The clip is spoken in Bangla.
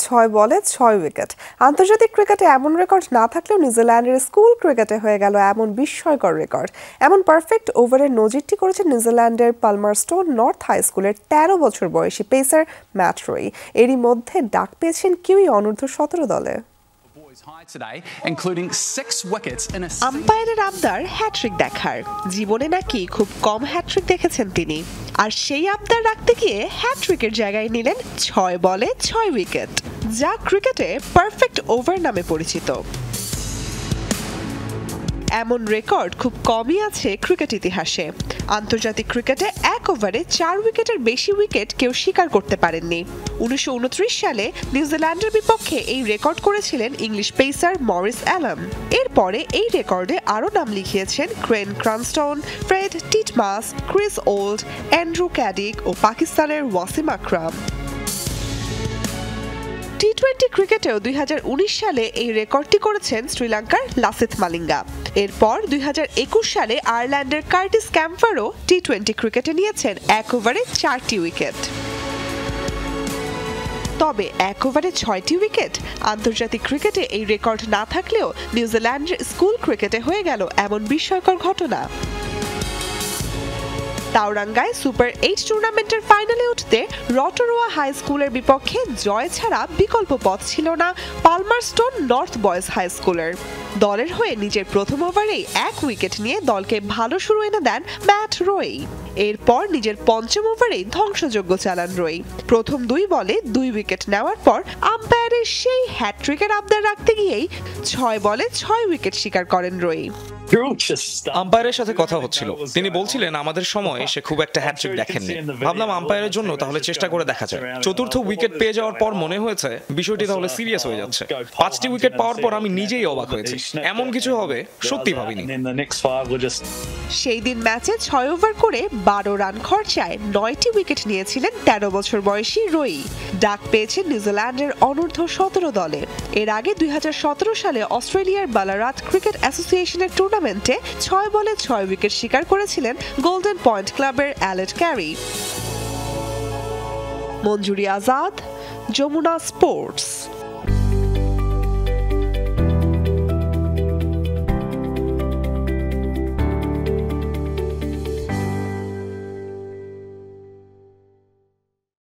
6 বলে 6 উইকেট। আন্তর্জাতিক ক্রিকেটে এমন রেকর্ড না থাকলেও নিউজিল্যান্ডের স্কুল ক্রিকেটে হয়ে গেল এমন বিস্ময়কর রেকর্ড। এমন পারফেক্ট ওভারের নজিরটি করেছেন নিউজিল্যান্ডের পালমারস্টোন নর্থ হাই স্কুলের 13 বছর বয়সী পেসার ম্যাট রয়। এরই মধ্যে ডাক পেয়েছেন কিউই অনূর্ধ্ব-17 দলে। আম্পায়ারের আবদার হ্যাট্রিক দেখার। জীবনে নাকি খুব কম হ্যাট্রিক দেখেছেন তিনি, আর সেই আবদার রাখতে গিয়ে হ্যাট্রিকের জায়গায় নিলেন 6 বলে 6 উইকেট, যা ক্রিকেটে পারফেক্ট ওভার নামে পরিচিত। এমন রেকর্ড খুব কমই আছে ক্রিকেট ইতিহাসে। আন্তর্জাতিক ক্রিকেটে এক ওভারে 4 উইকেটের বেশি উইকেট কেউ স্বীকার করতে পারেননি। 1929 সালে নিউজিল্যান্ডের বিপক্ষে এই রেকর্ড করেছিলেন ইংলিশ পেসার মরিস অ্যালাম। এরপরে এই রেকর্ডে আরও নাম লিখিয়েছেন Ken Cranston, Fred Titmus, Chris Old, Andrew Caddick ও পাকিস্তানের ওয়াসিম আকরাম। টি-20 ক্রিকেটেও 2019 সালে এই রেকর্ডটি করেছেন শ্রীলঙ্কার লাসিথ মালিঙ্গা। এরপর 2021 সালে আয়ারল্যান্ডের কার্টিস ক্যাম্পারও টি-20 ক্রিকেটে নিয়েছেন এক ওভারে 4টি উইকেট। তবে এক ওভারে 6টি উইকেট আন্তর্জাতিক ক্রিকেটে এই রেকর্ড না থাকলেও নিউজিল্যান্ডের স্কুল ক্রিকেটে হয়ে গেল এমন বিস্ময়কর ঘটনা। তাওরাঙ্গায় সুপার 8 টুর্নামেন্টের ফাইনালে উঠতে রটোরোয়া হাই স্কুলের বিপক্ষে জয় ছাড়া বিকল্প পথ ছিল না পালমারস্টোন নর্থ বয়েজ হাই স্কুলের। দলের হয়ে নিজের প্রথম ওভারেই 1 উইকেট নিয়ে দলকে ভালো শুরু এনে দেন ম্যাট রয়। এরপর নিজের পঞ্চম ওভারেই ধ্বংসযজ্ঞ চালান রয়। প্রথম 2 বলে 2 উইকেট নেওয়ার পর আম্পায়ারের সেই হ্যাট্রিকের আবদার রাখতে গিয়েই 6 বলে 6 উইকেট শিকার করেন রয়। আম্পায়ারের সাথে কথা হচ্ছিল, তিনি বলছিলেন আমাদের সময় সে খুব একটা হ্যাট্রিক দেখেননি। ভাবলাম আম্পায়ারের জন্য তাহলে চেষ্টা করে দেখা যায়। চতুর্থ উইকেট পেয়ে যাওয়ার পর মনে হয়েছে বিষয়টি তাহলে সিরিয়াস হয়ে যাচ্ছে। 5টি উইকেট পাওয়ার পর আমি নিজেই অবাক হয়েছি, এমন কিছু হবে সত্যি ভাবিনি। সেই দিন ম্যাচে 6 ওভার করে 12 রান খরচায় 9টি উইকেট নিয়েছিলেন 13 বছর বয়সী রয়। ডাক পেয়েছেন নিউজিল্যান্ডের অনূর্ধ্ব-17 দলে। এর আগে 2017 সালে অস্ট্রেলিয়ার বালারাত ক্রিকেট অ্যাসোসিয়েশনের টুর্নামেন্টে 6 বলে 6 উইকেট শিকার করেছিলেন গোল্ডেন পয়েন্ট ক্লাবের অ্যালেট ক্যারি। মঞ্জুরি আজাদ, যমুনা স্পোর্টস।